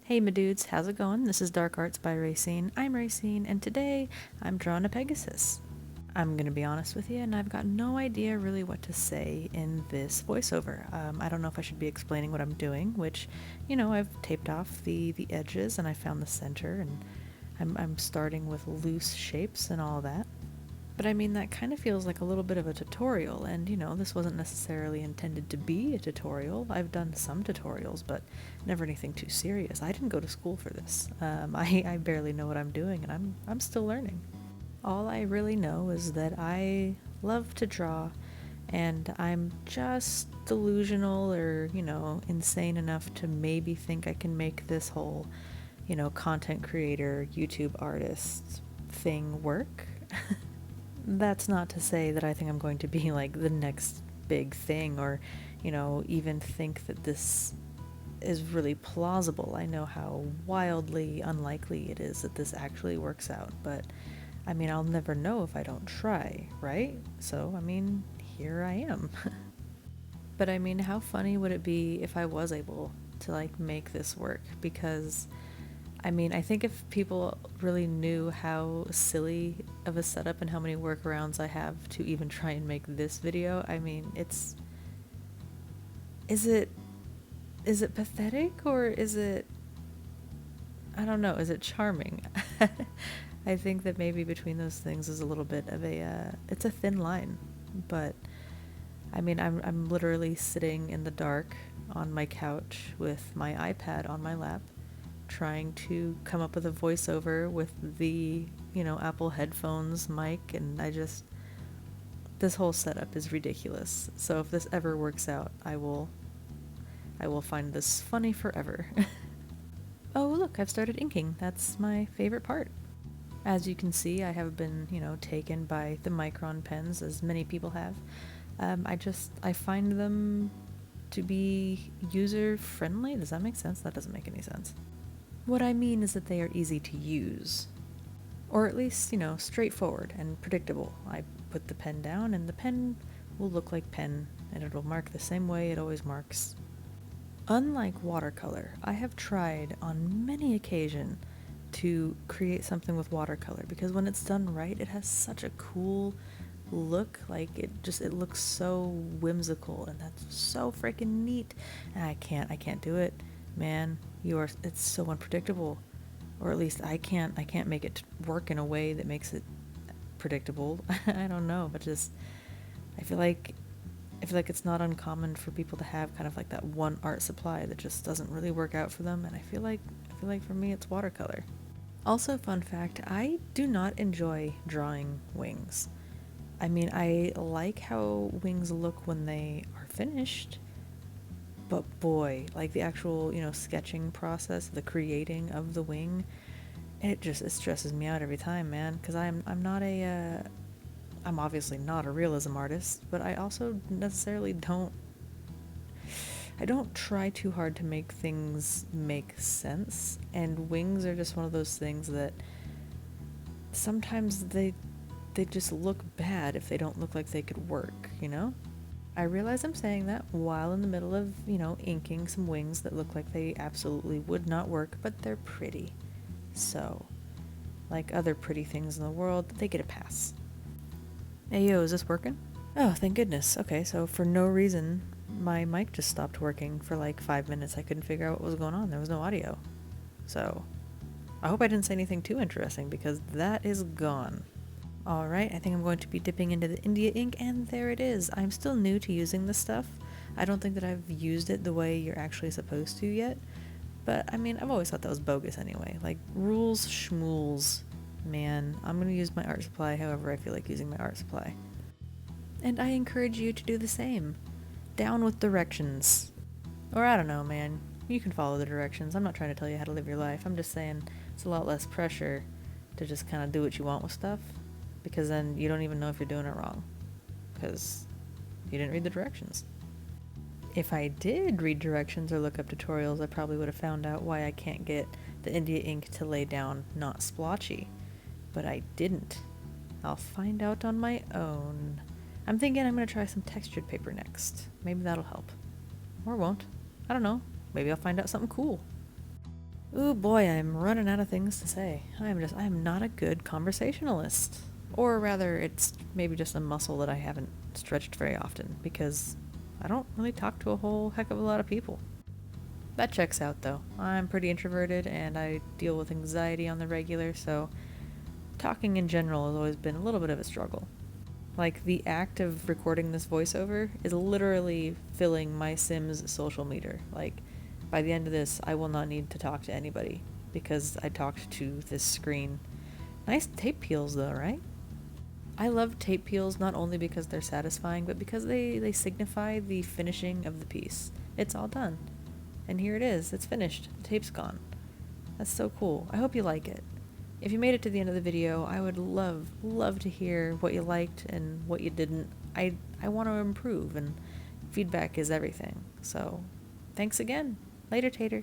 Hey my dudes, how's it going? This is Dark Arts by Racine. I'm Racine, and today I'm drawing a Pegasus. I'm gonna be honest with you, and I've got no idea really what to say in this voiceover. I don't know if I should be explaining what I'm doing, which, I've taped off the edges and I found the center, and I'm starting with loose shapes and all that. But I mean, that kind of feels like a little bit of a tutorial, and this wasn't necessarily intended to be a tutorial. I've done some tutorials, but never anything too serious. I didn't go to school for this. I barely know what I'm doing, and I'm still learning. All I really know is that I love to draw, and I'm just delusional or, insane enough to maybe think I can make this whole, content creator, YouTube artist thing work. That's not to say that I think I'm going to be like the next big thing or, even think that this is really plausible. I know how wildly unlikely it is that this actually works out, but I mean, I'll never know if I don't try, right? So, I mean, here I am. But I mean, how funny would it be if I was able to like make this work? Because I mean, I think if people really knew how silly of a setup and how many workarounds I have to even try and make this video, I mean, is it pathetic or is it, I don't know, is it charming? I think that maybe between those things is a little bit of it's a thin line, but I mean, I'm literally sitting in the dark on my couch with my iPad on my lap, trying to come up with a voiceover with the, Apple headphones mic, and this whole setup is ridiculous. So if this ever works out, I will find this funny forever. Oh, look, I've started inking. That's my favorite part. As you can see, I have been, taken by the Micron pens, as many people have. I find them to be user-friendly. Does that make sense? That doesn't make any sense. What I mean is that they are easy to use. Or at least, straightforward and predictable. I put the pen down and the pen will look like pen, and it'll mark the same way it always marks. Unlike watercolor, I have tried on many occasions to create something with watercolor because when it's done right, it has such a cool look. Like it looks so whimsical, and that's so freaking neat. And I can't do it, man. It's so unpredictable, or at least I can't make it work in a way that makes it predictable. I don't know, but I feel like it's not uncommon for people to have kind of like that one art supply that just doesn't really work out for them, and I feel like for me it's watercolor. Also, fun fact, I do not enjoy drawing wings. I mean, I like how wings look when they are finished, but boy, like the actual, sketching process, the creating of the wing, it stresses me out every time, man, because I'm obviously not a realism artist, but I also necessarily I don't try too hard to make things make sense, and wings are just one of those things that sometimes they just look bad if they don't look like they could work, I realize I'm saying that while in the middle of, inking some wings that look like they absolutely would not work, but they're pretty. So, like other pretty things in the world, they get a pass. Hey yo, is this working? Oh, thank goodness. Okay, so for no reason, my mic just stopped working for like 5 minutes. I couldn't figure out what was going on. There was no audio. So, I hope I didn't say anything too interesting because that is gone. Alright, I think I'm going to be dipping into the India ink, and there it is. I'm still new to using this stuff. I don't think that I've used it the way you're actually supposed to yet. But, I mean, I've always thought that was bogus anyway. Like, rules schmools. Man, I'm gonna use my art supply however I feel like using my art supply. And I encourage you to do the same. Down with directions. Or I don't know, man. You can follow the directions. I'm not trying to tell you how to live your life. I'm just saying it's a lot less pressure to just kind of do what you want with stuff. Because then you don't even know if you're doing it wrong. Because you didn't read the directions. If I did read directions or look up tutorials, I probably would have found out why I can't get the India ink to lay down not splotchy. But I didn't. I'll find out on my own. I'm thinking I'm going to try some textured paper next. Maybe that'll help. Or won't. I don't know. Maybe I'll find out something cool. Ooh boy, I'm running out of things to say. I'm not a good conversationalist. Or rather, it's maybe just a muscle that I haven't stretched very often, because I don't really talk to a whole heck of a lot of people. That checks out though. I'm pretty introverted and I deal with anxiety on the regular, so talking in general has always been a little bit of a struggle. Like, the act of recording this voiceover is literally filling my Sims social meter. Like, by the end of this, I will not need to talk to anybody because I talked to this screen. Nice tape peels though, right? I love tape peels not only because they're satisfying, but because they signify the finishing of the piece. It's all done. And here it is. It's finished. The tape's gone. That's so cool. I hope you like it. If you made it to the end of the video, I would love to hear what you liked and what you didn't. I want to improve, and feedback is everything. So, thanks again. Later, Tater.